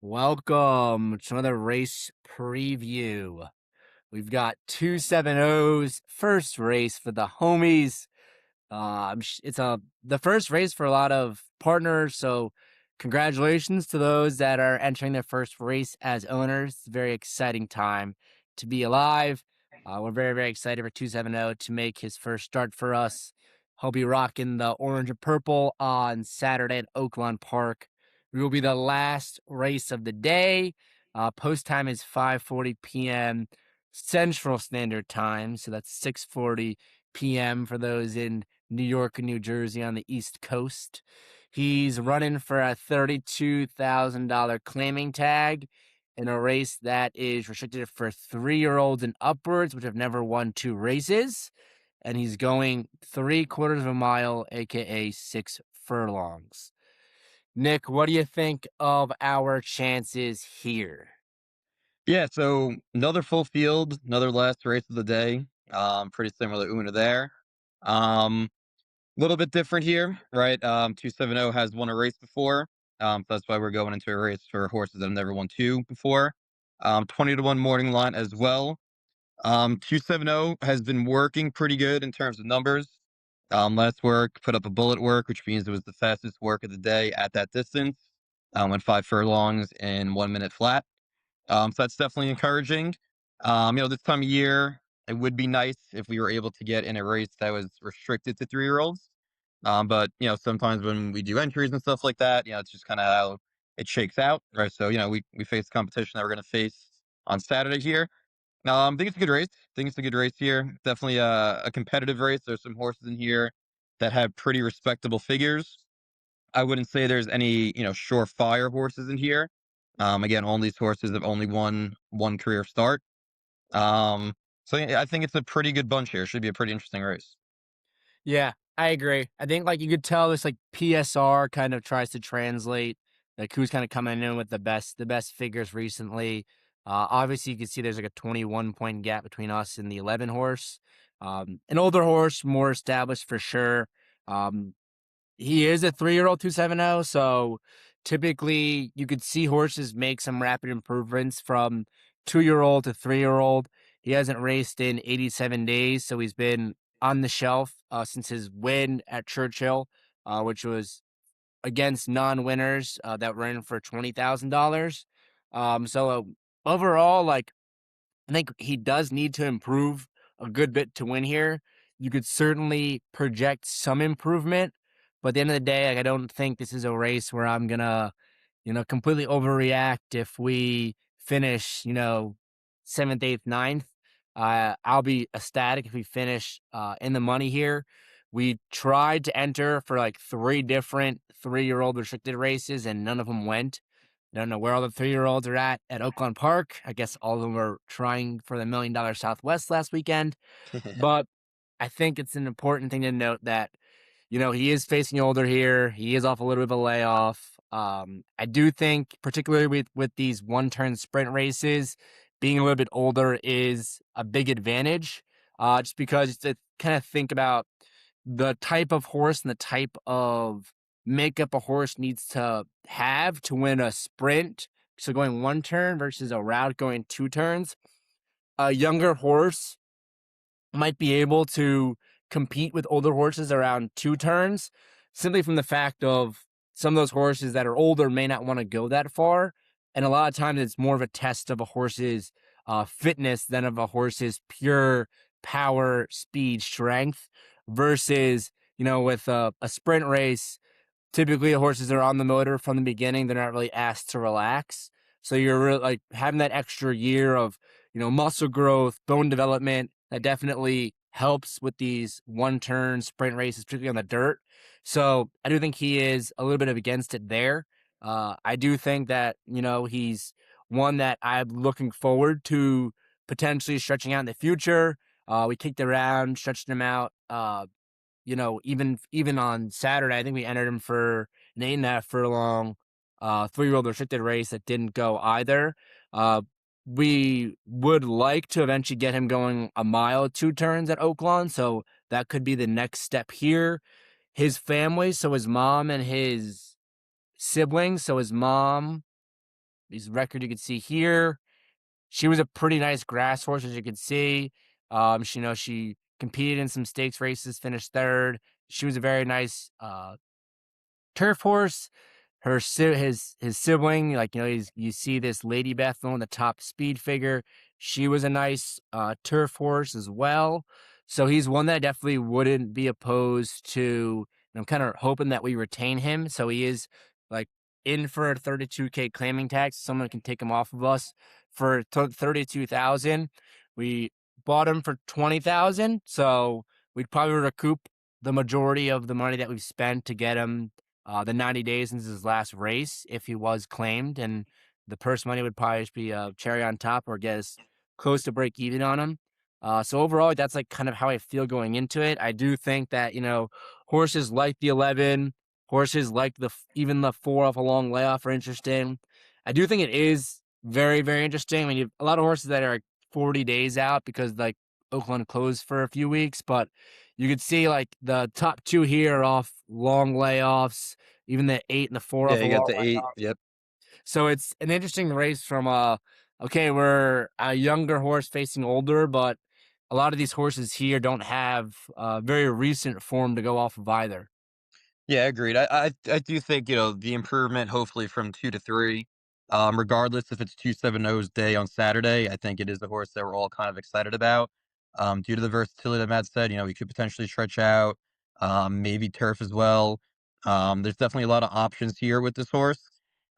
Welcome to another race preview. We've got 270's first race for the homies. It's the first race for a lot of partners, so congratulations to those that are entering their first race as owners. It's a very exciting time to be alive. We're very, very excited for 270 to make his first start for us. He'll be rocking the orange and purple on Saturday at Oaklawn Park. We will be the last race of the day. Post time is 5:40 p.m. Central Standard Time, so that's 6:40 p.m. for those in New York and New Jersey on the East Coast. He's running for a $32,000 claiming tag in a race that is restricted for 3-year-olds and upwards, which have never won 2 races. And he's going 3/4 of a mile, aka 6 furlongs. Nick, what do you think of our chances here? Yeah, so another full field, another last race of the day. Pretty similar to Una there. Little bit different here, right? 270 has won a race before. So that's why we're going into a race for horses that have never won two before. 20 to 1 morning line as well. 270 has been working pretty good in terms of numbers. Last work put up a bullet work, which means it was the fastest work of the day at that distance. Went 5 furlongs in 1 minute flat. So that's definitely encouraging. This time of year, it would be nice if we were able to get in a race that was restricted to 3-year-olds. But sometimes when we do entries and stuff like that, it's just kind of how it shakes out, right? So we face the competition that we're going to face on Saturday here. I think it's a good race. I think it's a good race here. Definitely a competitive race. There's some horses in here that have pretty respectable figures. I wouldn't say there's any, surefire horses in here. Again, all these horses have only won one career start. So yeah, I think it's a pretty good bunch here. Should be a pretty interesting race. Yeah, I agree. I think you could tell this PSR kind of tries to translate who's kind of coming in with the best figures recently. Obviously you can see there's a 21 point gap between us and the 11 horse. An older horse, more established for sure. Um, he is a 3-year-old 270, so typically you could see horses make some rapid improvements from 2-year-old to 3-year-old. He hasn't raced in 87 days, so he's been on the shelf since his win at Churchill, which was against non-winners that were in for $20,000. So overall, I think he does need to improve a good bit to win here. You could certainly project some improvement, but at the end of the day, I don't think this is a race where I'm gonna, completely overreact if we finish, 7th, 8th, ninth. I'll be ecstatic if we finish in the money here. We tried to enter for 3 different 3-year-old restricted races, and none of them went. I don't know where all the 3-year-olds are at Oakland Park. I guess all of them were trying for the $1 million Southwest last weekend. But I think it's an important thing to note that, he is facing older here. He is off a little bit of a layoff. I do think, particularly with these one-turn sprint races, being a little bit older is a big advantage. Just because to kind of think about the type of horse and the type of makeup a horse needs to have to win a sprint. So going 1 turn versus a route going 2 turns. A younger horse might be able to compete with older horses around 2 turns, simply from the fact of some of those horses that are older may not want to go that far. And a lot of times it's more of a test of a horse's fitness than of a horse's pure power, speed, strength versus, with a sprint race. Typically, the horses are on the motor from the beginning. They're not really asked to relax. So you're really having that extra year of, muscle growth, bone development that definitely helps with these 1-turn sprint races, particularly on the dirt. So I do think he is a little bit of against it there. I do think that, he's one that I'm looking forward to potentially stretching out in the future. We kicked around, stretched him out. Even on Saturday, I think we entered him for an 8.5 furlong 3-year-old restricted race that didn't go either. We would like to eventually get him going a mile 2 turns at Oaklawn, so that could be the next step here. His family, so his mom and his siblings, so his mom his record you can see here. She was a pretty nice grass horse, as you can see. She competed in some stakes races, finished third. She was a very nice turf horse. His sibling, like, you see this Lady Bethel, the top speed figure. She was a nice turf horse as well. So he's one that I definitely wouldn't be opposed to. And I'm kind of hoping that we retain him. So he is like in for a 32K claiming tax. Someone can take him off of us for 32,000. We bought him for 20,000. So we'd probably recoup the majority of the money that we've spent to get him the 90 days since his last race if he was claimed, and the purse money would probably just be a cherry on top or get us close to break even on him. So overall, that's like kind of how I feel going into it. I do think that, horses like the 11, horses like even the 4 off a long layoff are interesting. I do think it is very, very interesting. I mean, you have a lot of horses that are like 40 days out because like Oakland closed for a few weeks, but you could see like the top 2 here are off long layoffs, even the 8 and the 4 Yeah, off a you got long the 8. layoff. Yep. So it's an interesting race from okay, we're a younger horse facing older, but a lot of these horses here don't have very recent form to go off of either. Yeah, agreed. I do think, the improvement hopefully from 2 to 3, regardless if it's 270's day on Saturday, I think it is the horse that we're all kind of excited about. Due to the versatility that Matt said, we could potentially stretch out, maybe turf as well. There's definitely a lot of options here with this horse.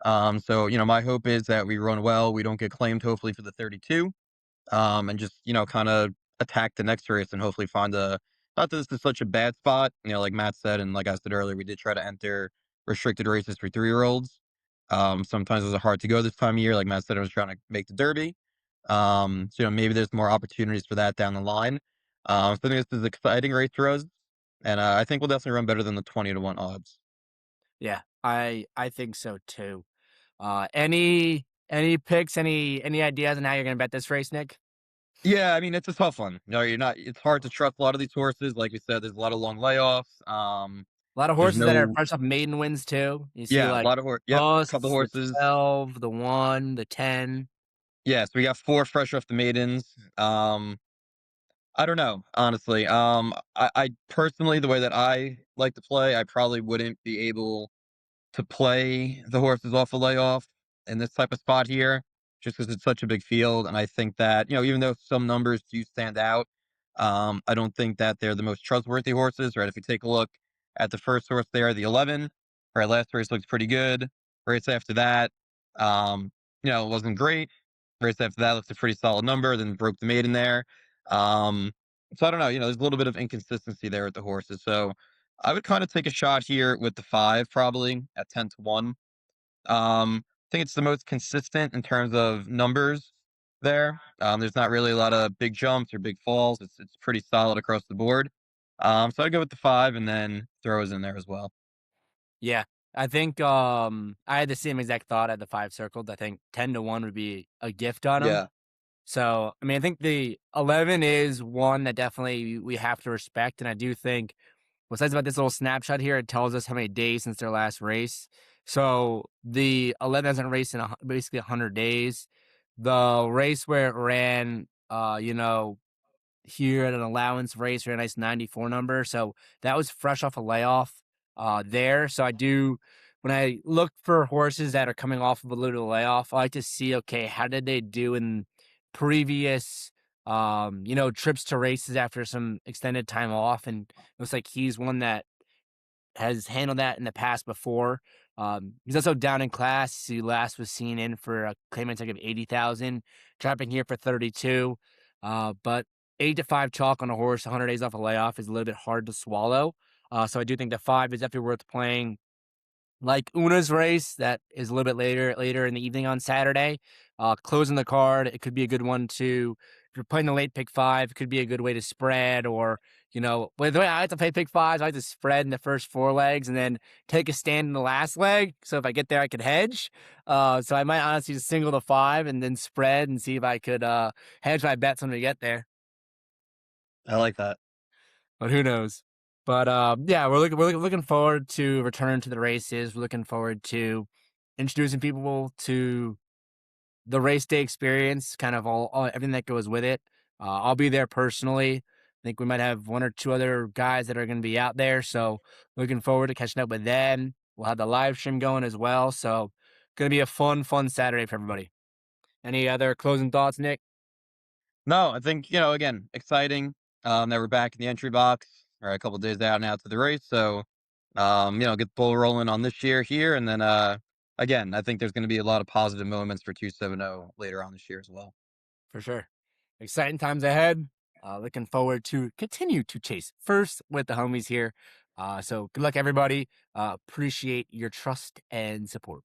So, my hope is that we run well, we don't get claimed hopefully for the 32. And just kind of attack the next race and hopefully find a. Not that this is such a bad spot, like Matt said, and like I said earlier, we did try to enter restricted races for 3-year-olds. Sometimes it was hard to go this time of year. Like Matt said, I was trying to make the Derby. So maybe there's more opportunities for that down the line. So I think this is an exciting race for us, and I think we'll definitely run better than the 20-1 odds. Yeah, I think so too. Any picks, any ideas on how you're gonna bet this race, Nick? Yeah, I mean it's a tough one. You're not. It's hard to trust a lot of these horses. Like we said, there's a lot of long layoffs. A lot of There's horses that are no. fresh off maiden wins too. You see Yeah, a like lot of yep, a couple Busts, the horses. 12, the 1, the 10. Yeah, so we got 4 fresh off the maidens. I don't know, honestly. I personally, the way that I like to play, I probably wouldn't be able to play the horses off a layoff in this type of spot here, just because it's such a big field. And I think that, even though some numbers do stand out, I don't think that they're the most trustworthy horses, right? If you take a look at the first horse there, the 11, right, last race looks pretty good. Race after that, um, it wasn't great. Race after that looks a pretty solid number, then broke the maiden there. Um, so I don't know, there's a little bit of inconsistency there with the horses. So I would kind of take a shot here with the 5 probably at 10-1. I think it's the most consistent in terms of numbers there. There's not really a lot of big jumps or big falls. It's pretty solid across the board. So I'd go with the 5 and then throws in there as well. Yeah. I think I had the same exact thought at the 5 circled. I think 10-1 would be a gift on him. Yeah. So, I mean, I think the 11 is one that definitely we have to respect, and I do think what's nice about this little snapshot here, it tells us how many days since their last race. So, the 11 hasn't raced in basically 100 days. The race where it ran, here at an allowance race for a nice 94 number. So that was fresh off a layoff there. So I do, when I look for horses that are coming off of a little layoff, I like to see, okay, how did they do in previous, trips to races after some extended time off? And it looks like he's one that has handled that in the past before. He's also down in class. He last was seen in for a claimant tag of 80,000, dropping here for 32. But 8-5 chalk on a horse, 100 days off a layoff is a little bit hard to swallow. So I do think the 5 is definitely worth playing. Like Una's race, that is a little bit later in the evening on Saturday. Closing the card, it could be a good one to if you're playing the late pick 5, it could be a good way to spread or, but the way I like to play pick 5s, I like to spread in the first 4 legs and then take a stand in the last leg. So if I get there, I could hedge. So I might honestly just single the 5 and then spread and see if I could hedge my bets when we get there. I like that. But who knows? But yeah, we're looking forward to return to the races. We're looking forward to introducing people to the race day experience, kind of all everything that goes with it. I'll be there personally. I think we might have one or two other guys that are going to be out there, so looking forward to catching up with them. We'll have the live stream going as well, so going to be a fun Saturday for everybody. Any other closing thoughts, Nick? No, I think, again, exciting, that we're back in the entry box, or a couple days out now to the race. So, get the ball rolling on this year here. And then, again, I think there's going to be a lot of positive moments for 270 later on this year as well. For sure. Exciting times ahead. Looking forward to continue to chase first with the homies here. So good luck, everybody. Appreciate your trust and support.